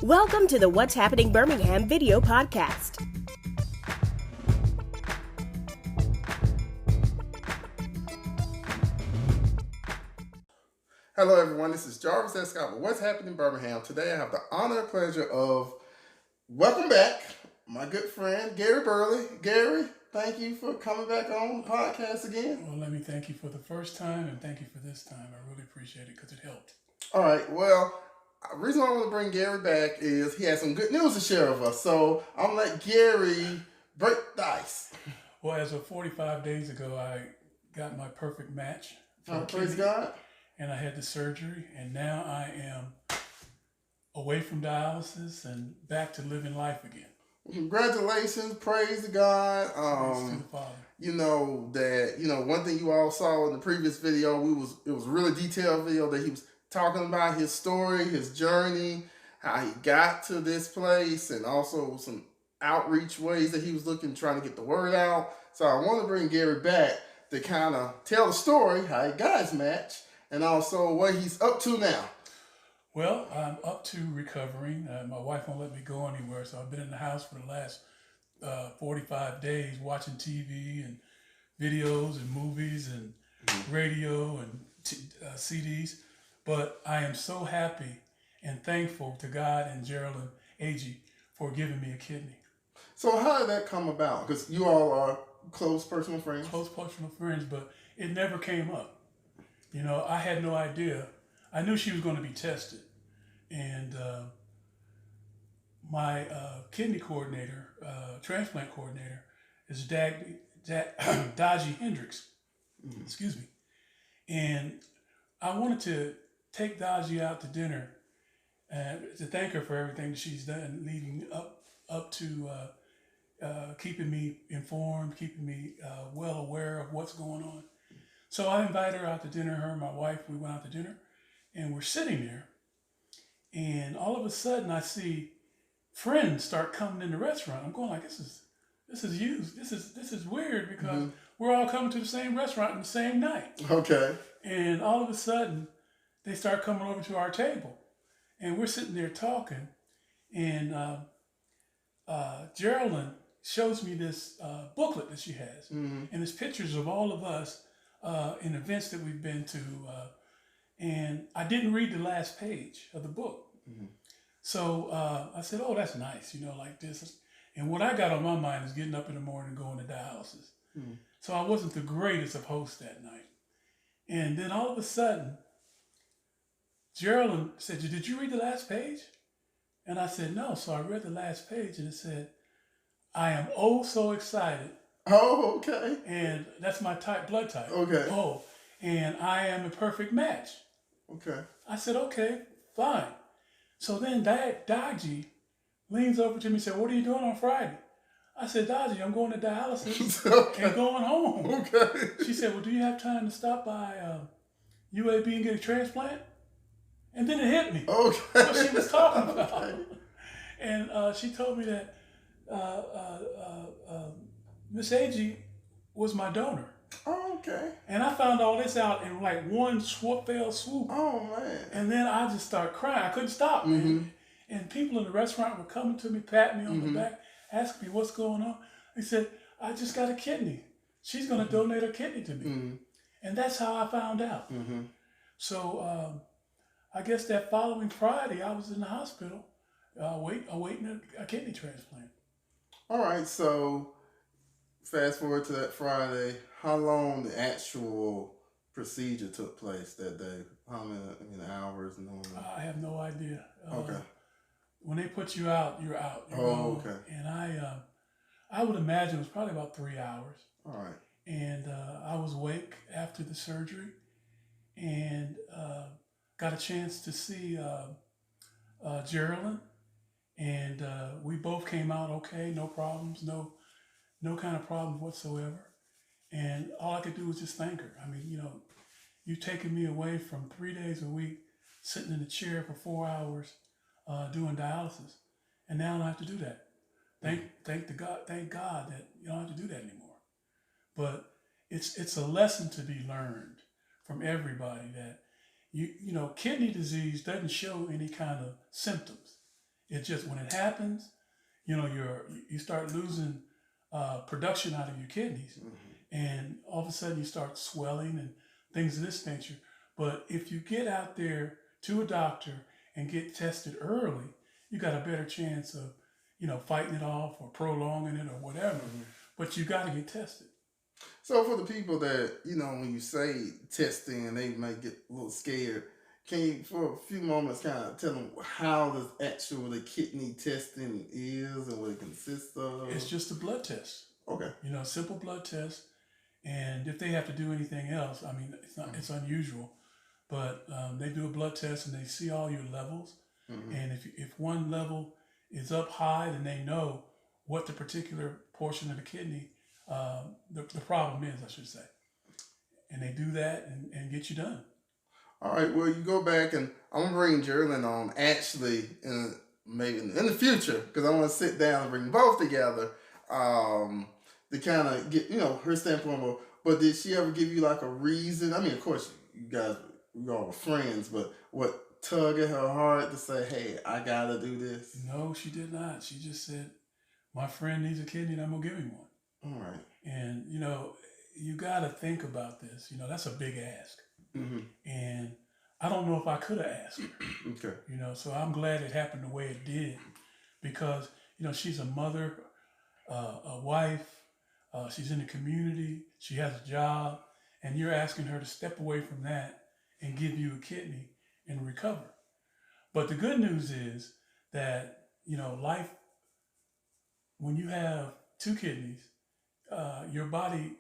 Welcome to the What's Happening Birmingham video podcast. Hello everyone, this is Jarvis S. Scott with What's Happening Birmingham. Today I have the honor and pleasure of welcome back my good friend Gary Burley. Gary, thank you for coming back on the podcast again. Well, let me thank you for the first time and thank you for this time. I really appreciate it because it helped. All right, well, the reason I want to bring Gary back is he has some good news to share with us. So I'm going to let Gary break the ice. Well, as of 45 days ago, I got my perfect match. Praise God. And I had the surgery, and now I am away from dialysis and back to living life again. Congratulations, praise to God. Praise to the Father. One thing you all saw in the previous video, it was a really detailed video that he was talking about his story, his journey, how he got to this place, and also some outreach ways that he was trying to get the word out. So I want to bring Gary back to kind of tell the story, how he got his match, and also what he's up to now. Well, I'm up to recovering. My wife won't let me go anywhere, so I've been in the house for the last 45 days watching TV and videos and movies and radio and CDs. But I am so happy and thankful to God and Geraldine Agee for giving me a kidney. So how did that come about? Because you all are close personal friends. Close personal friends, but it never came up. You know, I had no idea. I knew she was going to be tested. And my kidney coordinator, transplant coordinator, is Daji Hendricks. Excuse me. And I wanted to take Daji out to dinner and to thank her for everything that she's done leading up to keeping me informed, keeping me well aware of what's going on. So I invited her out to dinner, her and my wife, we went out to dinner, and we're sitting there, and all of a sudden I see friends start coming in the restaurant. I'm going like, this is used. This is weird because we're all coming to the same restaurant on the same night. Okay. And all of a sudden, they start coming over to our table, and we're sitting there talking, and Geraldine shows me this booklet that she has, and it's pictures of all of us in events that we've been to, and I didn't read the last page of the book. So I said, oh, that's nice, like this. And what I got on my mind is getting up in the morning and going to dialysis. So I wasn't the greatest of hosts that night. And then all of a sudden, Geraldine said, did you read the last page? And I said, no. So I read the last page, and it said, I am oh so excited. Oh, okay. And that's my blood type. Okay. Oh, and I am a perfect match. Okay. I said, okay, fine. So then Daji leans over to me and said, what are you doing on Friday? I said, Daji, I'm going to dialysis and going home. Okay. She said, well, do you have time to stop by UAB and get a transplant? And then it hit me. Okay. What she was talking about. Okay. And she told me that Miss Agee was my donor. Oh, okay. And I found all this out in like one fell swoop. Oh, man. And then I just started crying. I couldn't stop, man. And people in the restaurant were coming to me, patting me on the back, asking me what's going on. They said, I just got a kidney. She's going to donate her kidney to me. And that's how I found out. So I guess that following Friday, I was in the hospital awaiting a kidney transplant. All right, so fast forward to that Friday. How long the actual procedure took place that day? How many hours normally? I have no idea. Okay. When they put you out, you're out. You're gone. Okay. And I would imagine it was probably about 3 hours. All right. And I was awake after the surgery, and got a chance to see Geraldine, and we both came out okay, no problems, no kind of problems whatsoever. And all I could do was just thank her. I mean, you've taken me away from 3 days a week, sitting in a chair for 4 hours, doing dialysis, and now I don't have to do that. Thank God that you don't have to do that anymore. But it's a lesson to be learned from everybody that kidney disease doesn't show any kind of symptoms. It just, when it happens, you start losing production out of your kidneys, and all of a sudden you start swelling and things of this nature. But if you get out there to a doctor and get tested early, you got a better chance of, fighting it off or prolonging it or whatever. But you got to get tested. So for the people that, when you say testing, they might get a little scared. Can you, for a few moments, kind of tell them how the kidney testing is and what it consists of? It's just a blood test. Okay. Simple blood test. And if they have to do anything else, I mean, it's unusual, but they do a blood test and they see all your levels. And if one level is up high, then they know what the particular portion of the kidney, the problem is, I should say. And they do that and get you done. All right. Well, you go back, and I'm gonna bring Geraldine on actually maybe in the future, because I want to sit down and bring both together to kind of get her standpoint. But did she ever give you like a reason? I mean, of course, we all were friends, but what tug at her heart to say, "Hey, I gotta do this"? No, she did not. She just said, "My friend needs a kidney, and I'm gonna give him one." All right. And you got to think about this. That's a big ask. And I don't know if I could have asked her. Okay. So I'm glad it happened the way it did, because she's a mother, a wife, she's in the community, she has a job, and you're asking her to step away from that and give you a kidney and recover. But the good news is that life, when you have two kidneys, your body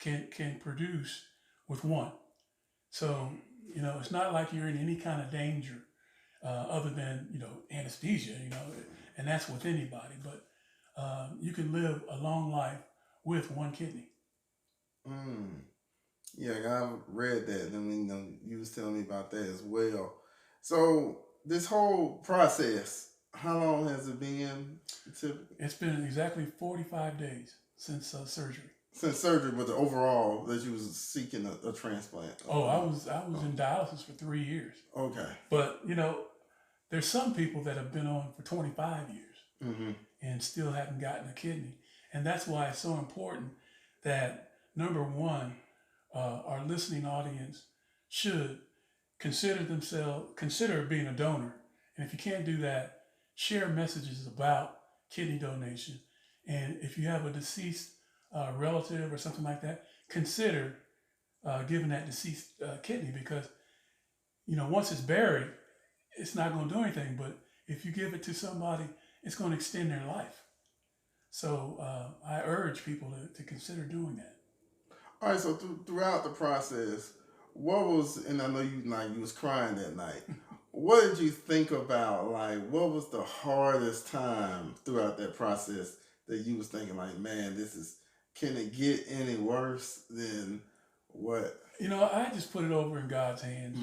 can produce with one. So, it's not like you're in any kind of danger other than, anesthesia, and that's with anybody. But you can live a long life with one kidney. Yeah, I've read that. I mean, you was telling me about that as well. So this whole process, how long has it been typically? It's been exactly 45 days since surgery. Since surgery, but the overall that you was seeking a transplant. Oh, I was in dialysis for 3 years. Okay. But there's some people that have been on for 25 years and still haven't gotten a kidney, and that's why it's so important that, number one, our listening audience should consider being a donor, and if you can't do that, share messages about kidney donation, and if you have a deceased relative or something like that, consider giving that deceased kidney, because once it's buried, it's not going to do anything. But if you give it to somebody, it's going to extend their life. So I urge people to consider doing that. All right. So throughout the process, what was, and I know you was crying that night. What did you think about? Like, what was the hardest time throughout that process that you was thinking, like, man, can it get any worse than what? I just put it over in God's hands.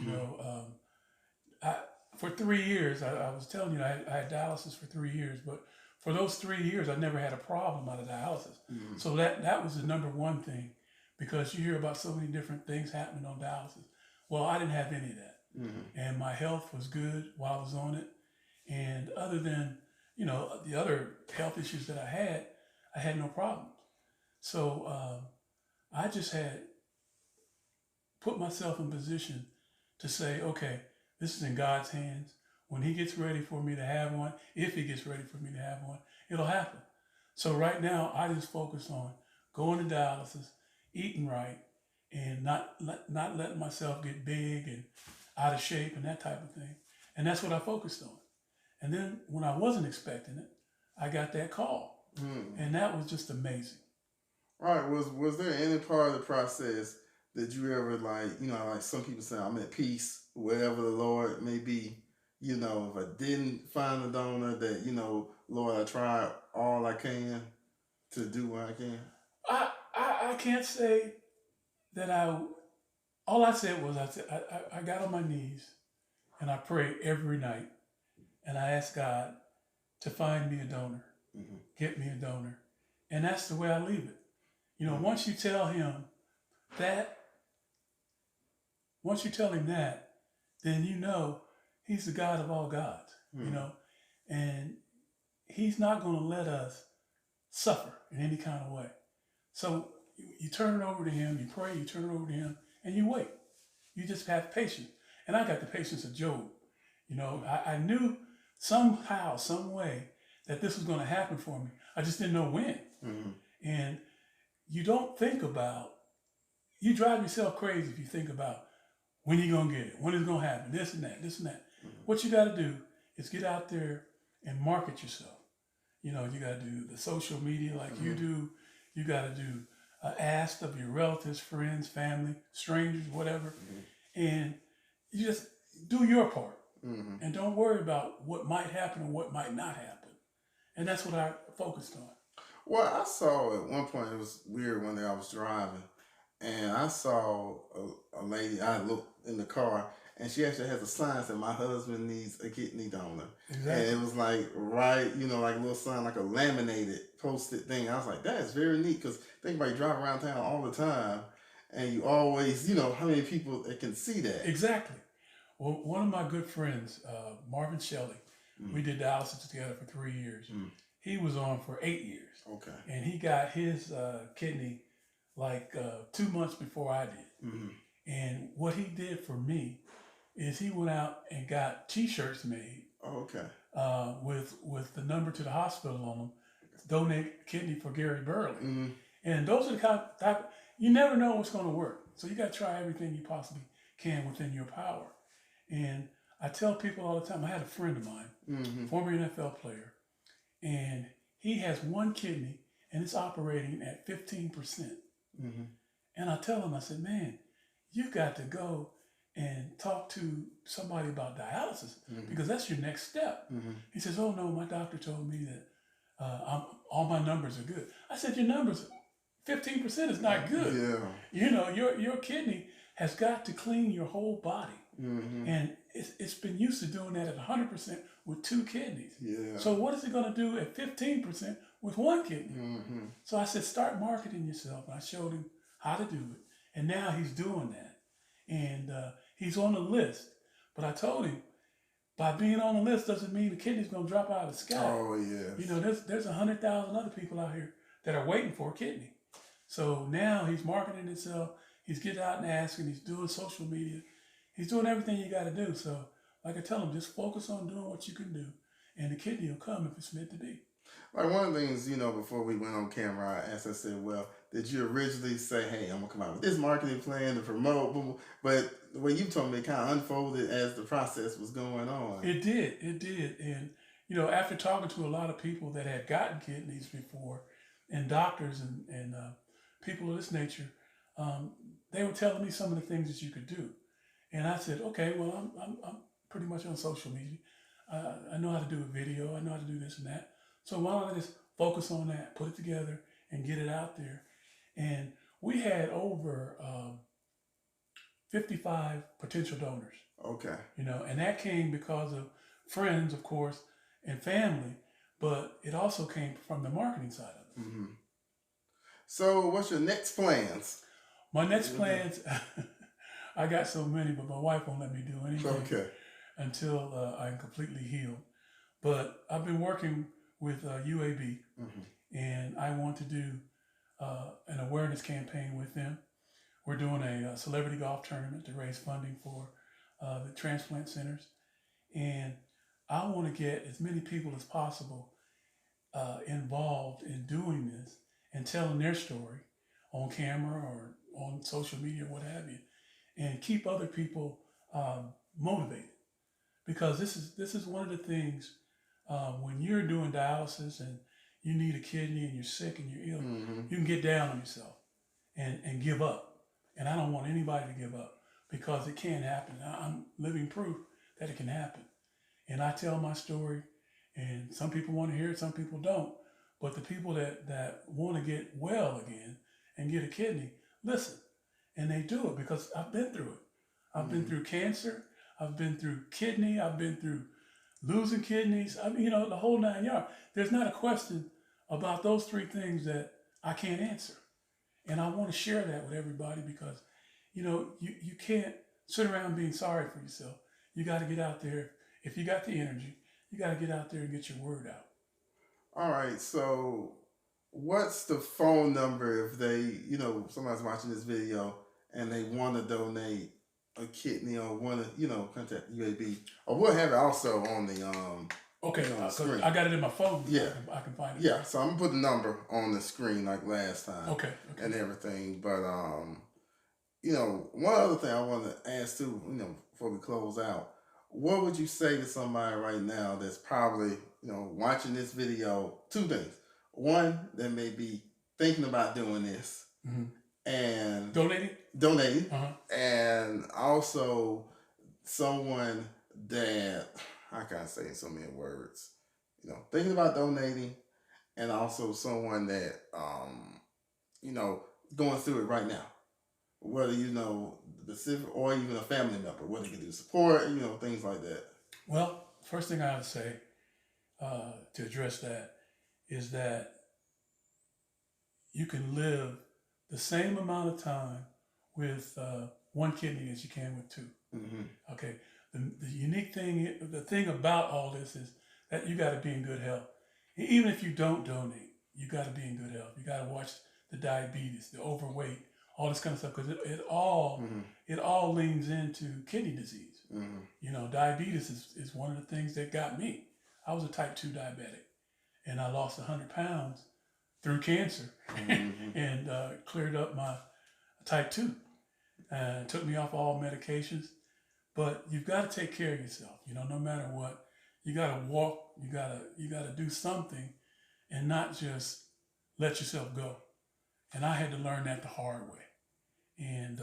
For 3 years, I was telling you, I had dialysis for 3 years, but for those 3 years, I never had a problem out of dialysis. So that was the number one thing, because you hear about so many different things happening on dialysis. Well, I didn't have any of that. And my health was good while I was on it. And other than, the other health issues that I had no problems. So I just had put myself in position to say, okay, this is in God's hands. When he gets ready for me to have one, if he gets ready for me to have one, it'll happen. So right now, I just focus on going to dialysis, eating right, and not letting myself get big and out of shape and that type of thing. And that's what I focused on. And then when I wasn't expecting it, I got that call. And that was just amazing. All right. Was there any part of the process that you ever like some people say, I'm at peace, whatever the Lord may be, if I didn't find a donor, that, Lord, I tried all I can to do what I can? I can't say that all I said was, I got on my knees and I prayed every night, and I asked God to find me a donor, get me a donor. And that's the way I leave it. Once you tell him that, then he's the God of all gods, and he's not going to let us suffer in any kind of way. So you turn it over to him, you pray, you turn it over to him, and you wait. You just have patience. And I got the patience of Job. You know, I knew somehow, some way that this was going to happen for me. I just didn't know when. Mm-hmm. And you don't think about, you drive yourself crazy if you think about when you're going to get it, when it's going to happen, this and that, this and that. Mm-hmm. What you got to do is get out there and market yourself. You know, you got to do the social media like you do. You got to do ask of your relatives, friends, family, strangers, whatever. And you just do your part. And don't worry about what might happen and what might not happen. And that's what I focused on. Well, I saw at one point, it was weird one day I was driving, and I saw a lady, I looked in the car, and she actually has a sign that my husband needs a kidney donor. Exactly. And it was like, right, you know, like a little sign, like a laminated, posted thing. I was like, that is very neat, because think about you drive around town all the time, and you always, you know, how many people that can see that. Exactly. Well, one of my good friends, Marvin Shelley, we did dialysis together for 3 years. He was on for 8 years. Okay. And he got his kidney like 2 months before I did. And what he did for me is he went out and got T-shirts made. Okay. With the number to the hospital on them, donate kidney for Gary Burley. And those are the type, you never know what's going to work. So you got to try everything you possibly can within your power. And I tell people all the time, I had a friend of mine, former NFL player, and he has one kidney and it's operating at 15%. And I tell him, I said, man, you got to go and talk to somebody about dialysis because that's your next step. He says, oh no, my doctor told me that all my numbers are good. I said, your numbers, 15% is not good. Yeah. You know, your kidney has got to clean your whole body. And it's been used to doing that at 100% with 2 kidneys. Yeah. So what is it going to do at 15% with 1 kidney? So I said, start marketing yourself. And I showed him how to do it. And now he's doing that. And he's on the list. But I told him, by being on the list doesn't mean the kidney's going to drop out of the sky. Oh, yes. You know, there's 100,000 other people out here that are waiting for a kidney. So now he's marketing himself. He's getting out and asking. He's doing social media. He's doing everything you got to do. So, like I tell him, just focus on doing what you can do, and the kidney will come if it's meant to be. Like one of the things, you know, before we went on camera, I asked, I said, well, did you originally say, hey, I'm going to come out with this marketing plan to promote? But the way you told me, it kind of unfolded as the process was going on. It did. And, you know, after talking to a lot of people that had gotten kidneys before, and doctors and people of this nature, they were telling me some of the things that you could do. And I said, okay, well, I'm pretty much on social media. I know how to do a video. I know how to do this and that. So why don't I just focus on that, put it together, and get it out there? And we had over 55 potential donors. Okay. You know, and that came because of friends, of course, and family, but it also came from the marketing side of it. So what's your next plans? My next plans... I got so many, but my wife won't let me do anything until I'm completely healed. But I've been working with UAB, and I want to do an awareness campaign with them. We're doing a celebrity golf tournament to raise funding for the transplant centers. And I want to get as many people as possible involved in doing this and telling their story on camera or on social media, what have you. And keep other people motivated, because this is one of the things when you're doing dialysis and you need a kidney and you're sick and you're ill, you can get down on yourself and give up. And I don't want anybody to give up, because it can happen. I'm living proof that it can happen. And I tell my story, and some people want to hear it, some people don't. But the people that want to get well again and get a kidney, listen. And they do it because I've been through it. I've been through cancer. I've been through kidney. I've been through losing kidneys. I mean, you know, the whole 9 yards. There's not a question about those 3 things that I can't answer. And I want to share that with everybody, because, you know, you can't sit around being sorry for yourself. You got to get out there. If you got the energy, you got to get out there and get your word out. All right, so what's the phone number if they, somebody's watching this video and they want to donate a kidney or want to, contact UAB, or we'll have it also on the Okay, screen. I got it in my phone. Yeah, I can find it. Yeah, so I'm gonna put the number on the screen like last time. Okay. And everything, but one other thing I want to ask too, before we close out, what would you say to somebody right now that's probably, watching this video? Two things. One, that may be thinking about doing this and donating, and also someone that, I can't say in so many words, thinking about donating, and also someone that, going through it right now, whether the civic or even a family member, whether they can do support, things like that. Well, first thing I would say to address that is that you can live the same amount of time with one kidney as you can with two. Mm-hmm. Okay. The unique thing, the thing about all this is that you got to be in good health. Even if you don't donate, you got to be in good health. You got to watch the diabetes, the overweight, all this kind of stuff, because it all leans into kidney disease. Mm-hmm. Diabetes is one of the things that got me. I was a type 2 diabetic, and I lost 100 pounds through cancer and cleared up my type 2. Took me off all medications. But you've got to take care of yourself. No matter what, you got to walk. You got to do something, and not just let yourself go. And I had to learn that the hard way. And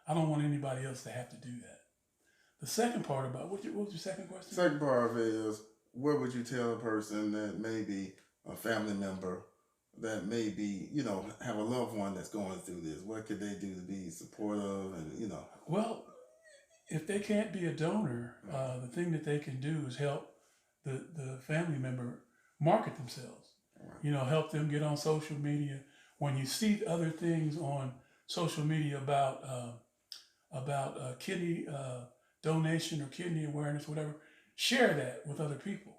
I don't want anybody else to have to do that. The second part about what was your second question? Second part of it is, what would you tell a person that may be a family member that may be, have a loved one that's going through this? What could they do to be supportive and, Well, if they can't be a donor, the thing that they can do is help the family member market themselves. Right. Help them get on social media. When you see other things on social media about kidney donation or kidney awareness, whatever, share that with other people.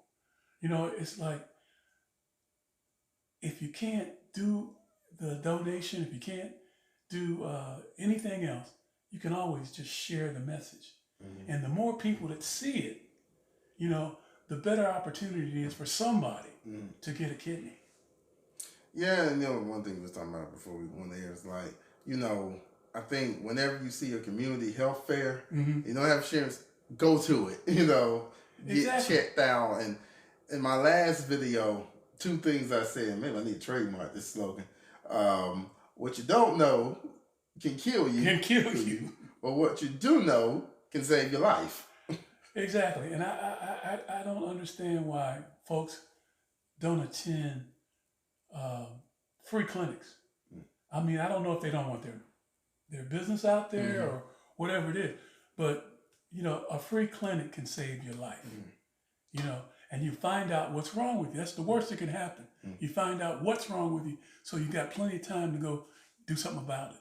It's like, if you can't do the donation, if you can't do anything else, you can always just share the message. Mm-hmm. And the more people that see it, the better opportunity it is for somebody to get a kidney. Yeah, and one thing we was talking about before we went there is like, I think whenever you see a community health fair, you don't have insurance, go to it, get checked out. And in my last video, two things I said, maybe I need to trademark this slogan. What you don't know can kill you. But what you do know can save your life. Exactly. And I don't understand why folks don't attend free clinics. I mean, I don't know if they don't want their business out there or whatever it is, but a free clinic can save your life. And you find out what's wrong with you. That's the worst that can happen. You find out what's wrong with you, so you got plenty of time to go do something about it.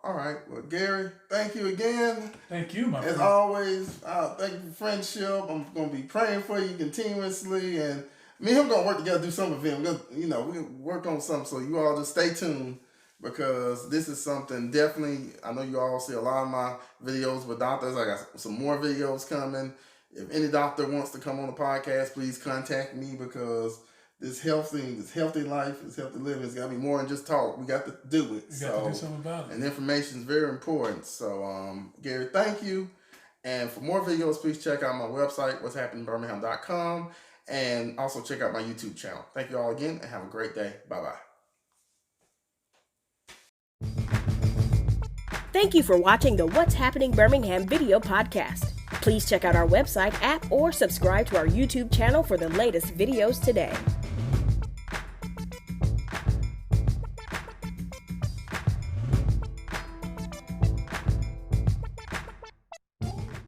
All right. Well, Gary, thank you again. Thank you, my friend. As always, thank you for friendship. I'm going to be praying for you continuously. And me and him going to work together, do something with him. We're going to work on something. So you all just stay tuned, because this is something definitely, I know you all see a lot of my videos with doctors. I got some more videos coming. If any doctor wants to come on the podcast, please contact me, because this healthy life, this healthy living, it's got to be more than just talk. We got to do it. You got to do something about it. And information is very important. So, Gary, thank you. And for more videos, please check out my website, what'shappeningbirmingham.com, and also check out my YouTube channel. Thank you all again, and have a great day. Bye-bye. Thank you for watching the What's Happening Birmingham video podcast. Please check out our website, app, or subscribe to our YouTube channel for the latest videos today.